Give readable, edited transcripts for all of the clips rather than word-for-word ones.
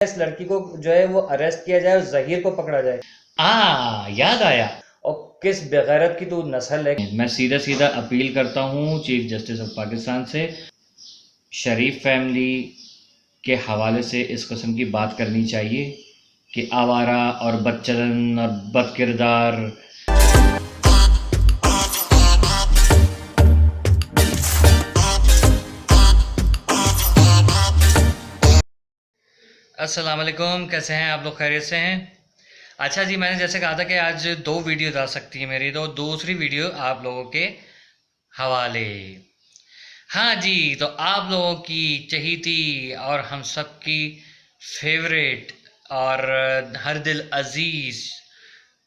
इस लड़की को जो है वो अरेस्ट किया जाए और जहीर को पकड़ा जाए। याद आया। और किस बेगैरत की तू नस्ल है। मैं सीधा सीधा अपील करता हूँ चीफ जस्टिस ऑफ पाकिस्तान से, शरीफ फैमिली के हवाले से इस कस्म की बात करनी चाहिए कि आवारा और बदचलन और बदकिरदार। अस्सलाम वालेकुम, कैसे हैं आप लोग? खैरियत से हैं? अच्छा जी, मैंने जैसे कहा था कि आज 2 वीडियो जा सकती है मेरी, तो दूसरी वीडियो आप लोगों के हवाले। हाँ जी, तो आप लोगों की चहीती और हम सब की फेवरेट और हर दिल अजीज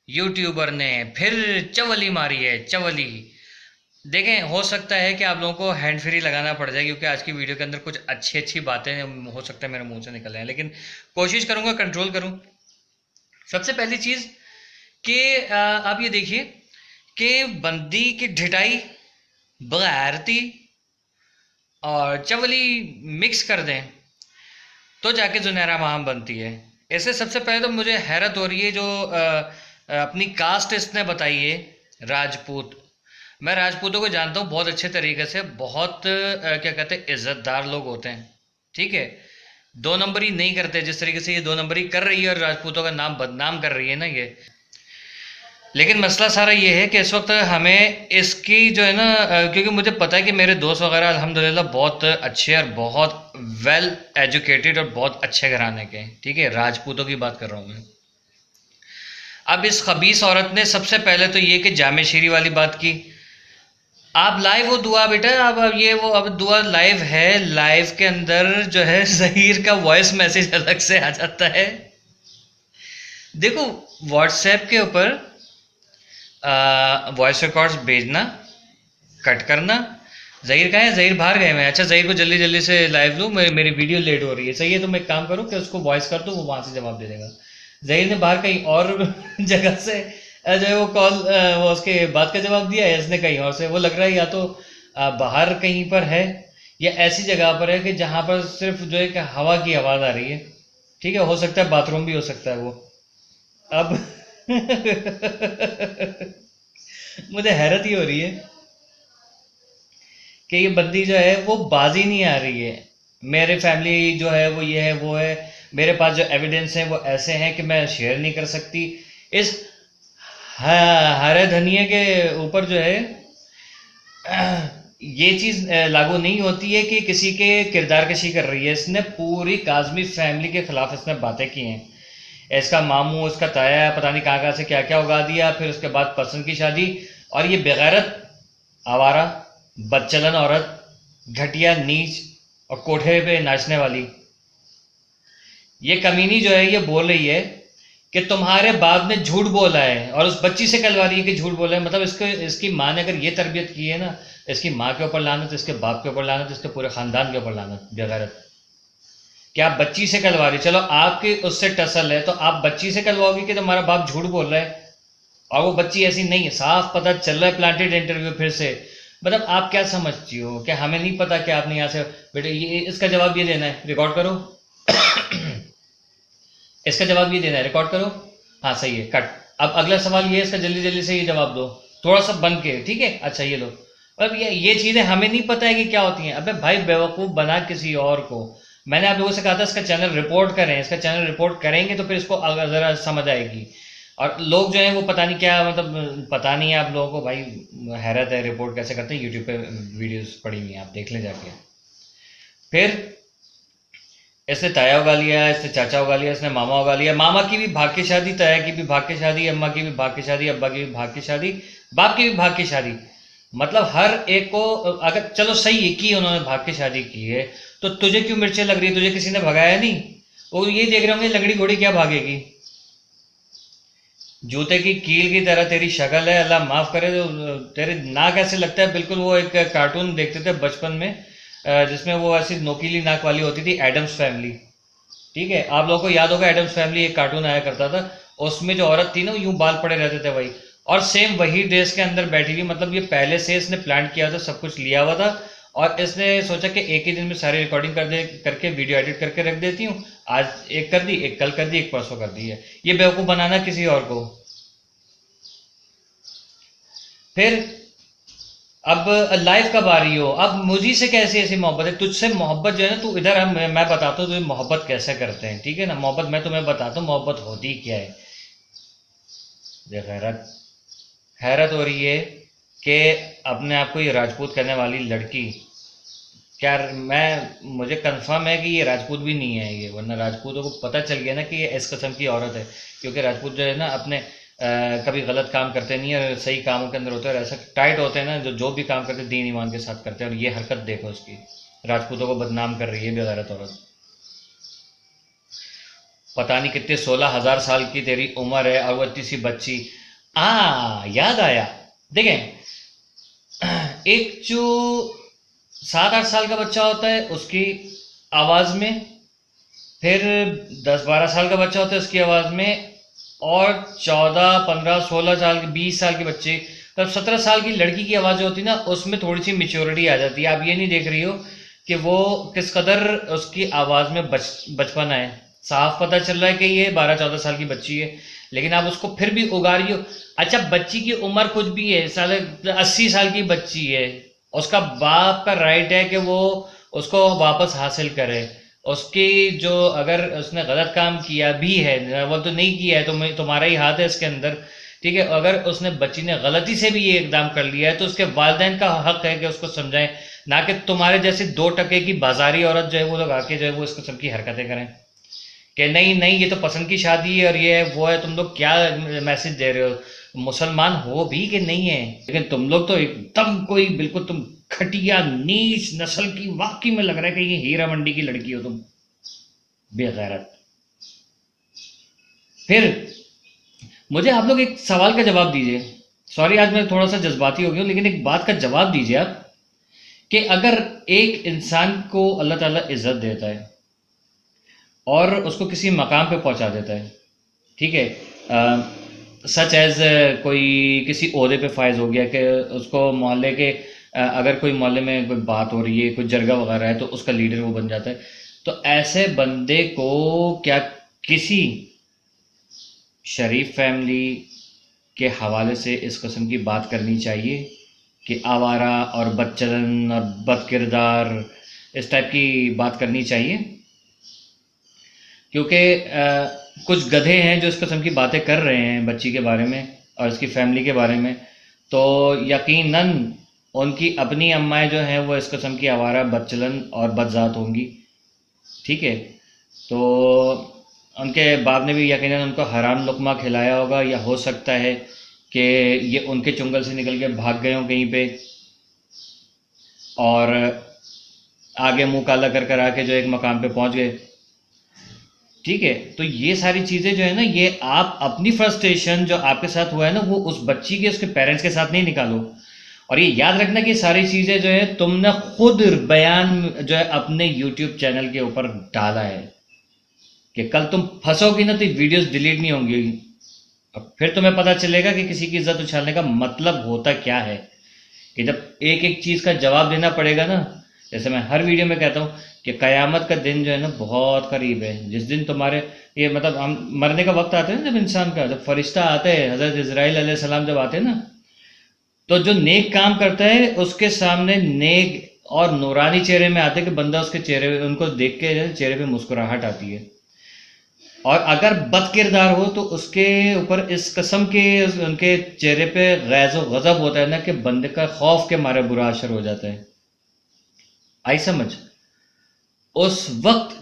यूट्यूबर ने फिर चवली मारी है, चवली। देखें, हो सकता है कि आप लोगों को हैंड फ्री लगाना पड़ जाए, क्योंकि आज की वीडियो के अंदर कुछ अच्छी अच्छी बातें हो सकता है मेरे मुंह से निकल जाए, लेकिन कोशिश करूंगा कंट्रोल करूं। सबसे पहली चीज़ कि आप ये देखिए कि बंदी की ढिठाई, बगैरती और चवली मिक्स कर दें तो जाके जुनैरा माहम बनती है। इससे सबसे पहले तो मुझे हैरत हो रही है जो अपनी कास्ट इसने बताई है, राजपूत। मैं राजपूतों को जानता हूँ बहुत अच्छे तरीके से, बहुत क्या कहते हैं, इज्जतदार लोग होते हैं। ठीक है, दो नंबरी नहीं करते जिस तरीके से ये दो नंबरी कर रही है और राजपूतों का नाम बदनाम कर रही है ना ये। लेकिन मसला सारा ये है कि इस वक्त हमें इसकी जो है ना, क्योंकि मुझे पता है कि मेरे दोस्त वगैरह अल्हम्दुलिल्लाह बहुत अच्छे और बहुत वेल एजुकेटेड और बहुत अच्छे घराने के हैं। ठीक है, राजपूतों की बात कर रहा हूँ मैं। अब इस खबीस औरत ने सबसे पहले तो ये कि जामे शीरी वाली बात की। आप लाइव वो दुआ बेटा, अब ये वो अब दुआ लाइव है, लाइव के अंदर जो है जहीर का वॉइस मैसेज अलग से आ जाता है। देखो, व्हाट्सएप के ऊपर वॉइस रिकॉर्ड्स भेजना, कट करना। जहीर कहाँ है? जहीर बाहर गए मैं। अच्छा, जहीर को जल्दी जल्दी से लाइव लूँ, मेरी वीडियो लेट हो रही है। सही है, तो मैं एक काम करूँ कि उसको वॉइस कर दूँ, वो वहाँ से जवाब दे देगा। जहीर ने बाहर कहीं और जगह से जो है वो कॉल, वो उसके बात का जवाब दिया है। इसने कहीं और से, वो लग रहा है या तो बाहर कहीं पर है या ऐसी जगह पर है कि जहाँ पर सिर्फ जो है कि हवा की आवाज़ आ रही है। ठीक है, हो सकता है बाथरूम भी हो सकता है वो। अब मुझे हैरत ही हो रही है कि ये बंदी जो है वो बाजी नहीं आ रही है। मेरे फैमिली जो है वो ये है वो है, मेरे पास जो एविडेंस है वो ऐसे हैं कि मैं शेयर नहीं कर सकती। इस हरे धनिए के ऊपर जो है ये चीज़ लागू नहीं होती है कि किसी के किरदार कशी कर रही है। इसने पूरी काजमी फैमिली के खिलाफ इसने बातें की हैं। इसका मामू, इसका ताया, पता नहीं कहाँ कहाँ से क्या क्या उगा दिया, फिर उसके बाद पसंद की शादी। और ये बेगैरत, आवारा, बदचलन औरत, घटिया, नीच और कोठे पे नाचने वाली ये कमीनी जो है ये बोल रही है कि तुम्हारे बाप ने झूठ बोला है, और उस बच्ची से कहलवा रही है कि झूठ बोला है। मतलब इसको, इसकी माँ ने अगर ये तरबियत की है ना, इसकी माँ के ऊपर लानत, इसके बाप के ऊपर लानत, इसके पूरे खानदान के ऊपर लानत। बेगैरत कि आप बच्ची से कहलवा रही, चलो आपकी उससे टसल है तो आप बच्ची से कहलवाओगी कि तुम्हारा बाप झूठ बोल रहा है, और वो बच्ची ऐसी नहीं है, साफ पता चल रहा है, प्लांटेड इंटरव्यू फिर से। मतलब आप क्या समझती हो कि हमें नहीं पता कि आपने यहाँ से, बेटे ये इसका जवाब ये देना है, रिकॉर्ड करो। इसका जवाब ये देना है, रिकॉर्ड करो। हाँ सही है, कट। अब अगला सवाल ये है, इसका जल्दी जल्दी से ये जवाब दो, थोड़ा सा बन के। ठीक है, अच्छा ये लो। अब ये चीज़ें हमें नहीं पता है कि क्या होती हैं। अबे भाई, बेवकूफ़ बना किसी और को। मैंने आप लोगों से कहा था इसका चैनल रिपोर्ट करें, इसका चैनल रिपोर्ट करेंगे तो फिर इसको अगर ज़रा समझ आएगी। और लोग जो हैं वो पता नहीं क्या, मतलब पता नहीं है आप लोगों को भाई, हैरत है रिपोर्ट कैसे करते हैं। यूट्यूब पे वीडियोस पड़ी हुई हैं, आप देख लें जाके। फिर इसने ताया उगा लिया, इसने चाचा उगा लिया, इसने मामा उगा लिया। मामा की भी भाग की शादी, ताया की भी भाग की शादी, अम्मा की भी भाग की शादी, अब्बा की भी भाग की शादी, बाप की भी भाग की शादी। मतलब हर एक को, अगर चलो सही है कि उन्होंने भाग की शादी की है, तो तुझे क्यों मिर्चें लग रही है? तुझे किसी ने भगाया नहीं? वो ये देख रहे होंगे लंगड़ी घोड़ी क्या भागेगी। जूते की कील की तरह तेरी शक्ल है, अल्लाह माफ़ करे। तो तेरे नाक ऐसे लगता है बिल्कुल, वो एक कार्टून देखते थे बचपन में, जिसमें वो ऐसी नोकीली नाक वाली होती थी, एडम्स फैमिली। ठीक है, आप लोगों को याद होगा एडम्स फैमिली, एक कार्टून आया करता था, उसमें जो औरत थी ना यूं बाल पड़े रहते थे वही, और सेम वही ड्रेस के अंदर बैठी हुई। मतलब ये पहले से इसने प्लान किया था, सब कुछ लिया हुआ था, और इसने सोचा कि एक ही दिन में सारी रिकॉर्डिंग कर दे करके वीडियो एडिट करके रख देती हूँ, आज एक कर दी, एक कल कर दी, एक परसों कर दी है। ये बेवकूफ़ बनाना किसी और को। फिर अब लाइफ कब आ रही हो, अब मुझी से कैसी ऐसी मोहब्बत है, तुझसे मोहब्बत जो है ना, तू इधर हम मैं बताता हूँ तुझे मोहब्बत कैसे करते हैं, ठीक है ना। मोहब्बत मैं तुम्हें बताता हूँ मोहब्बत होती क्या है। देख हैरत, हैरत हो रही है कि अपने आप को ये राजपूत करने वाली लड़की, क्या मैं मुझे कंफर्म है कि ये राजपूत भी नहीं है ये, वरना राजपूतों को पता चल गया ना कि ये इस किस्म की औरत है। क्योंकि राजपूत जो है ना अपने कभी गलत काम करते नहीं है, सही कामों के अंदर होते हैं और ऐसा टाइट होते हैं ना, जो भी काम करते हैं दीन ईमान के साथ करते हैं। और ये हरकत देखो उसकी, राजपूतों को बदनाम कर रही है बेगैरत औरत। पता नहीं कितने 16,000 साल की तेरी उम्र है और वो इतनी सी बच्ची। याद आया, देखें, एक जो 7-8 साल का बच्चा होता है उसकी आवाज़ में, फिर 10-12 साल का बच्चा होता है उसकी आवाज़ में, और 14-15-16 साल के 20 साल के बच्चे, तब 17 साल की लड़की की आवाज़ जो होती है ना उसमें थोड़ी सी मेच्योरिटी आ जाती है। आप ये नहीं देख रही हो कि वो किस कदर उसकी आवाज़ में बचपन है। साफ पता चल रहा है कि ये 12-14 साल की बच्ची है, लेकिन आप उसको फिर भी उगा रही हो। अच्छा, बच्ची की उम्र कुछ भी है, साले 80 साल की बच्ची है, उसका बाप का राइट है कि वो उसको वापस हासिल करे। उसकी जो, अगर उसने गलत काम किया भी है, वो तो नहीं किया है, तो तुम्हारा ही हाथ है इसके अंदर, ठीक है। अगर उसने बच्ची ने गलती से भी ये इकदाम कर लिया है तो उसके वालिदैन का हक है कि उसको समझाएं, ना कि तुम्हारे जैसे 2 टके की बाजारी औरत जो है वो लोग आके जो है वो इस किस्म की हरकतें करें कि नहीं नहीं ये तो पसंद की शादी है और ये है वो है। तुम लोग क्या मैसेज दे रहे हो, मुसलमान हो भी कि नहीं है? लेकिन तुम लोग तो एकदम कोई बिल्कुल तुम घटिया नीच नस्ल की, वाकई में लग रहा है कि ये हीरा मंडी की लड़की हो तुम, बेगैरत। फिर मुझे आप लोग एक सवाल का जवाब दीजिए। सॉरी आज मैं थोड़ा सा जज्बाती हो गया हूँ, लेकिन एक बात का जवाब दीजिए आप, कि अगर एक इंसान को अल्लाह ताला इज्जत देता है और उसको किसी मकाम पे पहुंचा देता है, ठीक है, सच एज कोई किसी ओहदे पे फायज हो गया कि उसको मोहल्ले के अगर कोई मोहल्ले में कोई बात हो रही है, कोई जरगा वगैरह है, तो उसका लीडर वो बन जाता है। तो ऐसे बंदे को क्या किसी शरीफ फैमिली के हवाले से इस किस्म की बात करनी चाहिए कि आवारा और बदचलन और बदकिरदार, इस टाइप की बात करनी चाहिए? क्योंकि कुछ गधे हैं जो इस किस्म की बातें कर रहे हैं बच्ची के बारे में और इसकी फैमिली के बारे में, तो यकीनन उनकी अपनी अम्माएँ जो हैं वो इस किस्म की आवारा, बदचलन और बदज़ात होंगी, ठीक है। तो उनके बाप ने भी यकीनन उनको हराम लुक़मा खिलाया होगा, या हो सकता है कि ये उनके चुंगल से निकल के भाग गए हों कहीं पे और आगे मुंह काला कर कर आके जो एक मकाम पे पहुंच गए, ठीक है। तो ये सारी चीज़ें जो है ना, ये आप अपनी फ्रस्ट्रेशन जो आपके साथ हुआ है ना वो उस बच्ची के उसके पेरेंट्स के साथ नहीं निकालो। और ये याद रखना कि सारी चीज़ें जो है तुमने खुद बयान जो है अपने यूट्यूब चैनल के ऊपर डाला है, कि कल तुम फंसोगी ना तो वीडियोस डिलीट नहीं होंगी और फिर तुम्हें पता चलेगा कि किसी की इज्जत उछालने का मतलब होता क्या है। कि जब एक एक चीज़ का जवाब देना पड़ेगा ना, जैसे मैं हर वीडियो में कहता हूँ कि क़यामत का दिन जो है ना बहुत करीब है, जिस दिन तुम्हारे ये मतलब हम मरने का वक्त आता है ना, जब इंसान का, जब फरिश्ता आते हैं, हज़रत इज़राइल अलैहिस्सलाम जब आते हैं ना, तो जो नेक काम करता है उसके सामने नेक और नूरानी चेहरे में आते हैं कि बंदा उसके चेहरे, उनको देख के चेहरे पे मुस्कुराहट आती है। और अगर बद किरदार हो तो उसके ऊपर इस कस्म के उनके चेहरे पे गैज़ व गज़ब होता है ना कि बंदे का खौफ के मारे बुरा असर हो जाता है। आई समझ? उस वक्त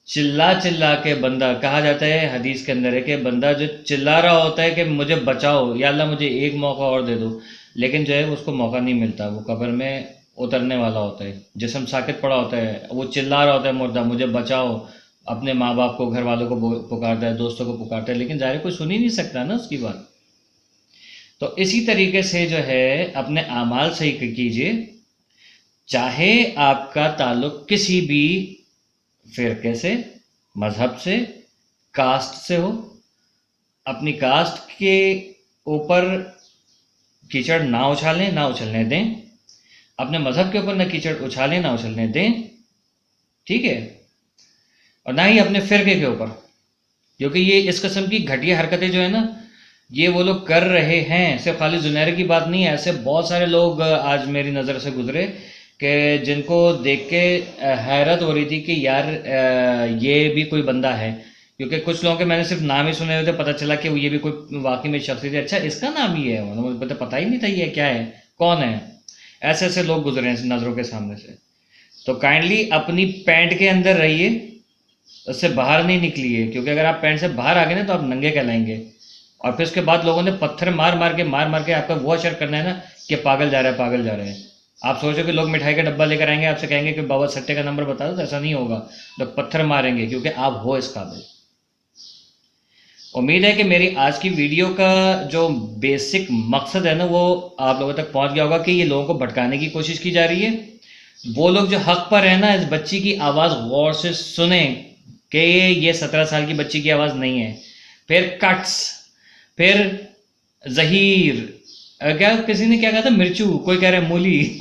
चिल्ला चिल्ला के बंदा, कहा जाता है हदीस के अंदर है कि बंदा जो चिल्ला रहा होता है कि मुझे बचाओ या अल्लाह मुझे एक मौका और दे दो, लेकिन जो है उसको मौका नहीं मिलता, वो कब्र में उतरने वाला होता है, जिस्म साकित पड़ा होता है, वो चिल्ला रहा होता है मुर्दा मुझे बचाओ, अपने माँ बाप को, घर वालों को पुकारता है, दोस्तों को पुकारता है, लेकिन ज़ाहिर कोई सुन ही नहीं सकता ना उसकी बात। तो इसी तरीके से जो है अपने आमाल सही कीजिए, चाहे आपका ताल्लुक किसी भी फ़िरके से, मज़हब से, कास्ट से हो। अपनी कास्ट के ऊपर कीचड़ ना उछालें, ना उछलने दें। अपने मज़हब के ऊपर ना कीचड़ उछालें, ना उछलने दें, ठीक है। और ना ही अपने फिरके के ऊपर, क्योंकि ये इस किस्म की घटिया हरकतें जो है ना, ये वो लोग कर रहे हैं। सिर्फ खाली जुनैर की बात नहीं है, ऐसे बहुत सारे लोग आज मेरी नज़र से गुजरे कि जिनको देख के हैरत हो रही थी कि यार ये भी कोई बंदा है। क्योंकि कुछ लोगों के मैंने सिर्फ नाम ही सुने हुए थे, पता चला कि वो ये भी कोई वाकई में शख्स थे। अच्छा, इसका नाम ही है, मतलब मुझे पता ही नहीं था ये क्या है, कौन है। ऐसे ऐसे लोग गुजरे हैं नज़रों के सामने से। तो काइंडली अपनी पैंट के अंदर रहिए, उससे बाहर नहीं निकलिए, क्योंकि अगर आप पैंट से बाहर आ गए ना तो आप नंगे कहलाएंगे। और फिर उसके बाद लोगों ने पत्थर मार मार के आपका वो असर करना है ना कि पागल जा रहा है, पागल जा रहा है। आप सोचो कि लोग मिठाई का डब्बा लेकर आएंगे, आपसे कहेंगे कि बाबा सट्टे का नंबर बता दो, तो ऐसा नहीं होगा। लोग पत्थर मारेंगे क्योंकि आप हो इस काबिल। उम्मीद है कि मेरी आज की वीडियो का जो बेसिक मकसद है ना वो आप लोगों तक पहुंच गया होगा कि ये लोगों को भटकाने की कोशिश की जा रही है। वो लोग जो हक पर है ना, इस बच्ची की आवाज़ गौर से सुने कि ये 17 साल की बच्ची की आवाज़ नहीं है। फिर कट्स, फिर जहीर, क्या किसी ने क्या कहा था, मिर्चू, कोई कह रहा है मूली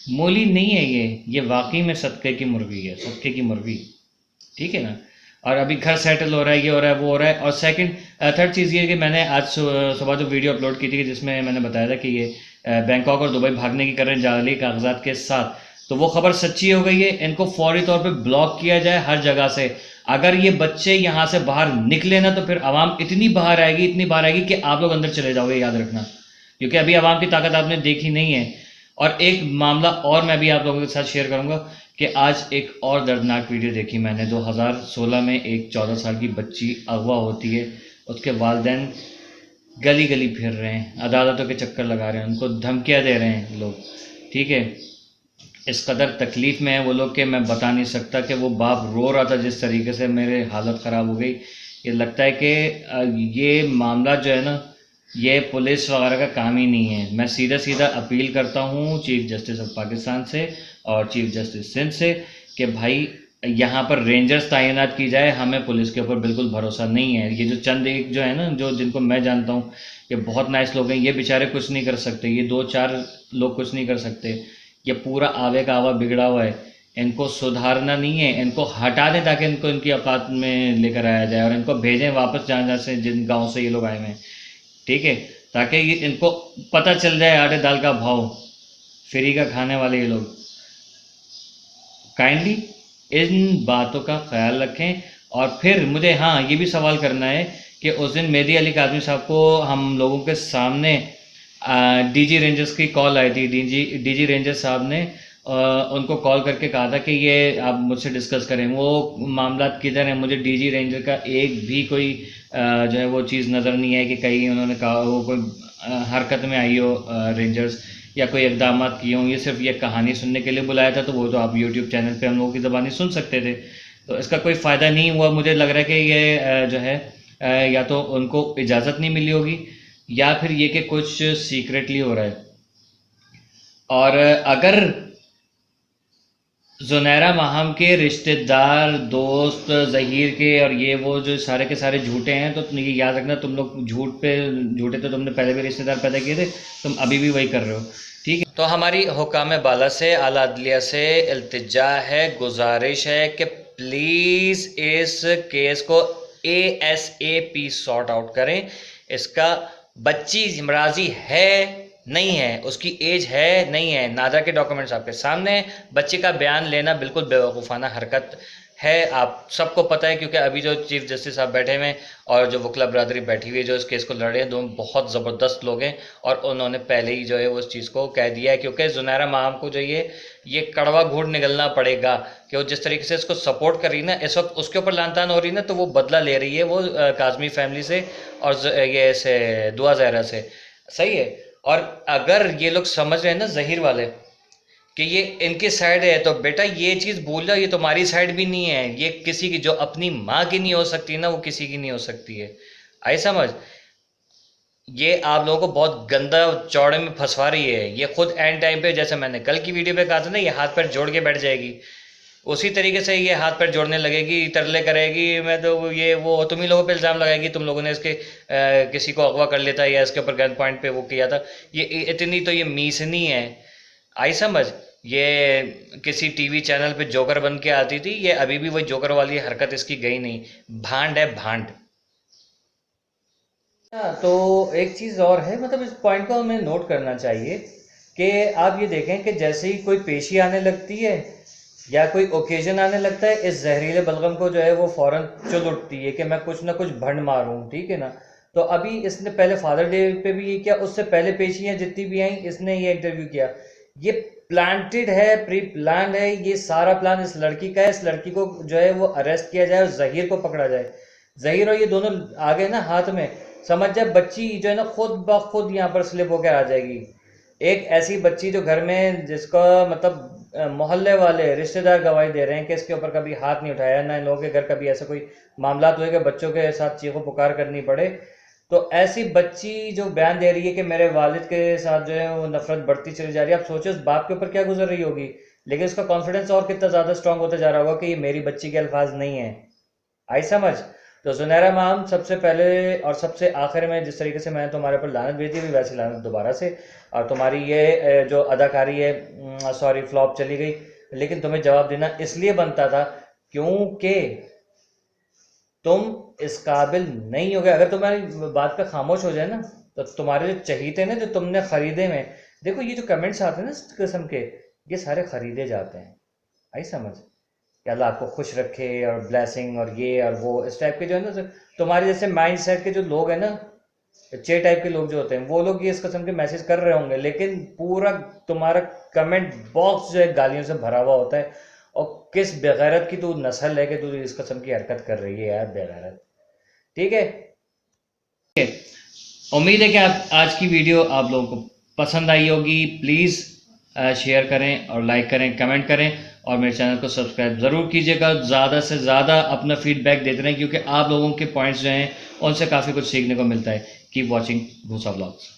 मूली नहीं है ये वाकई में सदक़े की मुर्गी है, सदक़े की मुर्गी। ठीक है ना। और अभी घर सेटल हो रहा है, ये हो रहा है, वो हो रहा है। और सेकंड थर्ड चीज़ ये है कि मैंने आज सुबह जो वीडियो अपलोड की थी जिसमें मैंने बताया था कि ये बैंकॉक और दुबई भागने की कर रहे हैं जाली कागजात के साथ, तो वो खबर सच्ची हो गई है। इनको फौरी तौर पे ब्लॉक किया जाए हर जगह से। अगर ये बच्चे यहाँ से बाहर निकले ना तो फिर आवाम इतनी बाहर आएगी, इतनी बाहर आएगी कि आप लोग अंदर चले जाओगे, याद रखना। क्योंकि अभी आवाम की ताकत आपने देखी नहीं है। और एक मामला और मैं भी आप लोगों के साथ शेयर करूंगा कि आज एक और दर्दनाक वीडियो देखी मैंने। 2016 में एक 14 साल की बच्ची अगवा होती है, उसके वालिदैन गली गली फिर रहे हैं, अदालतों के चक्कर लगा रहे हैं, उनको धमकियां दे रहे हैं लोग। ठीक है, इस कदर तकलीफ़ में है वो लोग कि मैं बता नहीं सकता कि वो बाप रो रहा था जिस तरीके से, मेरे हालत ख़राब हो गई। ये लगता है कि ये मामला जो है ना, ये पुलिस वगैरह का काम ही नहीं है। मैं सीधा सीधा अपील करता हूँ चीफ जस्टिस ऑफ पाकिस्तान से और चीफ जस्टिस सिंध से कि भाई यहाँ पर रेंजर्स तैनात की जाए। हमें पुलिस के ऊपर बिल्कुल भरोसा नहीं है। ये जो चंद एक जो है ना, जो जिनको मैं जानता हूँ कि बहुत नाइस लोग हैं, ये बेचारे कुछ नहीं कर सकते, ये 2-4 लोग कुछ नहीं कर सकते। ये पूरा आवे का आवा बिगड़ा हुआ है, इनको सुधारना नहीं है, इनको हटा दें ताकि इनको इनकी औकात में लेकर आया जाए और इनको भेजें वापस जहाँ जहाँ से, जिन गाँव से ये लोग आए हुए हैं। ठीक है, ताकि ये इनको पता चल जाए आटे दाल का भाव, फ्री का खाने वाले ये लोग। काइंडली इन बातों का ख्याल रखें। और फिर मुझे हाँ ये भी सवाल करना है कि उस दिन मेहदी अली काज़मी साहब को हम लोगों के सामने डीजी रेंजर्स की कॉल आई थी। डीजी रेंजर साहब ने उनको कॉल करके कहा था कि ये आप मुझसे डिस्कस करें, वो मामला किधर है। मुझे डीजी रेंजर का एक भी कोई जो है वो चीज़ नज़र नहीं है कि कहीं उन्होंने कहा वो कोई हरकत में आई हो रेंजर्स, या कोई इकदाम किए हों। ये सिर्फ ये कहानी सुनने के लिए बुलाया था, तो वो तो आप यूट्यूब चैनल पे हम लोगों की ज़बानी सुन सकते थे। तो इसका कोई फ़ायदा नहीं हुआ। मुझे लग रहा है कि ये जो है या तो उनको इजाज़त नहीं मिली होगी, या फिर ये कि कुछ सीक्रेटली हो रहा है। और अगर जुनैरा माहम के रिश्तेदार, दोस्त, ज़हीर के और ये वो जो सारे के सारे झूठे हैं, तो ये याद रखना, तुम लोग झूठे तो तुमने पहले भी रिश्तेदार पैदा किए थे, तुम अभी भी वही कर रहे हो। ठीक है, तो हमारी हुकाम बाला से, आला अदलिया से इल्तिजा है, गुजारिश है कि प्लीज़ इस केस को ASAP सॉर्ट आउट करें। इसका बच्ची राजी है नहीं है, उसकी एज है नहीं है, नादरा के डॉक्यूमेंट्स आपके सामने हैं। बच्चे का बयान लेना बिल्कुल बेवकूफ़ाना हरकत है, आप सबको पता है। क्योंकि अभी जो चीफ जस्टिस साहब बैठे हुए हैं और जो वकला बरदरी बैठी हुई है जो इस केस को लड़ रहे हैं, दोनों बहुत ज़बरदस्त लोग हैं और उन्होंने पहले ही जो है वो उस चीज़ को कह दिया है। क्योंकि जुनैरा माहम को जो ये कड़वा घूट निगलना पड़ेगा कि वो जिस तरीके से इसको सपोर्ट कर रही ना इस वक्त, उसके ऊपर लानतान हो रही ना, तो वो बदला ले रही है वो काज़मी फैमिली से और ये से दुआ ज़हरा से। सही है। और अगर ये लोग समझ रहे हैं ना ज़हीर वाले कि ये इनकी साइड है, तो बेटा ये चीज़ भूल जाओ, ये तुम्हारी साइड भी नहीं है। ये किसी की, जो अपनी माँ की नहीं हो सकती ना, वो किसी की नहीं हो सकती है। आई समझ? ये आप लोगों को बहुत गंदा चौड़े में फंसवा रही है। ये खुद एंड टाइम पे, जैसे मैंने कल की वीडियो पे कहा था ना, ये हाथ पैर जोड़ के बैठ जाएगी, उसी तरीके से ये हाथ पैर जोड़ने लगेगी, तरले करेगी। मैं तो ये वो तुम ही लोगों पे इल्ज़ाम लगाएगी, तुम लोगों ने इसके किसी को अगवा कर लेता है या इसके ऊपर गन पॉइंट पे वो किया था। ये इतनी तो ये मीसनी है। आई समझ? ये किसी टीवी चैनल पे जोकर बन के आती थी, ये अभी भी वही जोकर वाली हरकत इसकी गई नहीं। भांड है भांड। हाँ, तो एक चीज़ और है, मतलब इस पॉइंट को हमें नोट करना चाहिए कि आप ये देखें कि जैसे ही कोई पेशी आने लगती है या कोई ओकेजन आने लगता है, इस जहरीले बलगम को जो है वो फौरन चुल उठती है कि मैं कुछ ना कुछ भंड मारूं, ठीक है ना। तो अभी इसने पहले फादर डे पे भी ये किया, उससे पहले पेशियां जितनी भी आई इसने ये इंटरव्यू किया। ये प्लांटेड है, प्री प्लान है, ये सारा प्लान इस लड़की का है। इस लड़की को जो है वो अरेस्ट किया जाए और जहीर को पकड़ा जाए। जहीर और ये दोनों आ गए ना हाथ में, समझ जाए बच्ची जो है ना खुद ब खुद यहाँ पर स्लिप होकर आ जाएगी। एक ऐसी बच्ची जो घर में, जिसका मतलब मोहल्ले वाले रिश्तेदार गवाही दे रहे हैं कि इसके ऊपर कभी हाथ नहीं उठाया, ना इन लोगों के घर कभी ऐसा कोई मामला हुए कि बच्चों के साथ चीखो पुकार करनी पड़े। तो ऐसी बच्ची जो बयान दे रही है कि मेरे वालिद के साथ जो है वो नफरत बढ़ती चली जा रही है, आप सोचो उस बाप के ऊपर क्या गुजर रही होगी। लेकिन उसका कॉन्फिडेंस और कितना ज़्यादा स्ट्रांग होता जा रहा होगा कि ये मेरी बच्ची के अल्फाज नहीं है। आई समझ। तो जुनैरा मैम सबसे पहले और सबसे आखिर में जिस तरीके से मैंने तुम्हारे ऊपर लानत भेजी हुई, वैसे लानत दोबारा से। और तुम्हारी ये जो अदाकारी है, सॉरी फ्लॉप चली गई, लेकिन तुम्हें जवाब देना इसलिए बनता था क्योंकि तुम इस काबिल नहीं हो गए। अगर तुम्हारी बात पे खामोश हो जाए ना, तो तुम्हारे जो चहीते ना, जो तुमने खरीदे में, देखो ये जो कमेंट्स आते हैं ना इस किस्म के, ये सारे खरीदे जाते हैं। आई समझ कि अल्लाह आपको खुश रखे और ब्लेसिंग और ये और वो, इस टाइप के जो है ना, तो तुम्हारे जैसे माइंड सेट के जो लोग हैं ना, अच्छे टाइप के लोग जो होते हैं, वो लोग ये इस किस्म के मैसेज कर रहे होंगे, लेकिन पूरा तुम्हारा कमेंट बॉक्स जो है गालियों से भरा हुआ होता है। और किस बेगैरत की तू नस्ल है कि तू इस किस्म की हरकत कर रही है यार, बेगैरत। ठीक है। उम्मीद है कि आप आज की वीडियो आप लोगों को पसंद आई होगी। प्लीज़ शेयर करें और लाइक करें, कमेंट करें और मेरे चैनल को सब्सक्राइब ज़रूर कीजिएगा। ज़्यादा से ज़्यादा अपना फीडबैक देते रहें, क्योंकि आप लोगों के पॉइंट्स जो हैं उनसे काफ़ी कुछ सीखने को मिलता है। कीप वॉचिंग भूसा व्लॉग्स।